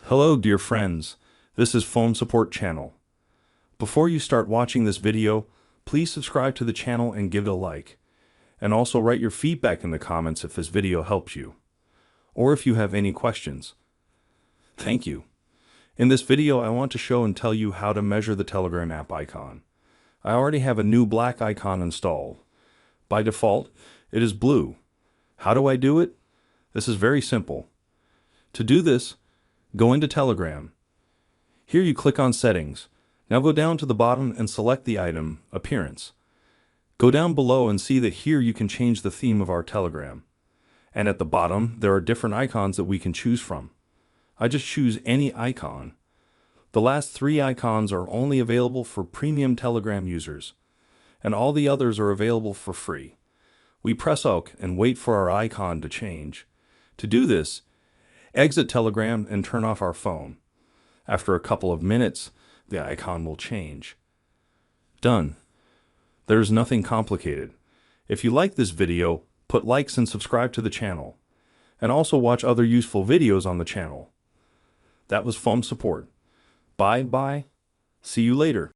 Hello, dear friends. This is Phone Support Channel. Before you start watching this video, please subscribe to the channel and give it a like. And also write your feedback in the comments if this video helps you, or if you have any questions. Thank you. In this video, I want to show and tell you how to measure the Telegram app icon. I already have a new black icon installed. By default, it is blue. How do I do it? This is very simple. To do this, go into Telegram. Here you click on Settings. Now go down to the bottom and select the item, Appearance. Go down below and see that here you can change the theme of our Telegram. And at the bottom, there are different icons that we can choose from. I just choose any icon. The last 3 icons are only available for premium Telegram users, and all the others are available for free. We press OK and wait for our icon to change. To do this, exit Telegram and turn off our phone. After a couple of minutes, the icon will change. Done. There's nothing complicated. If you like this video, put likes and subscribe to the channel. And also watch other useful videos on the channel. That was Phone Support. Bye. See you later.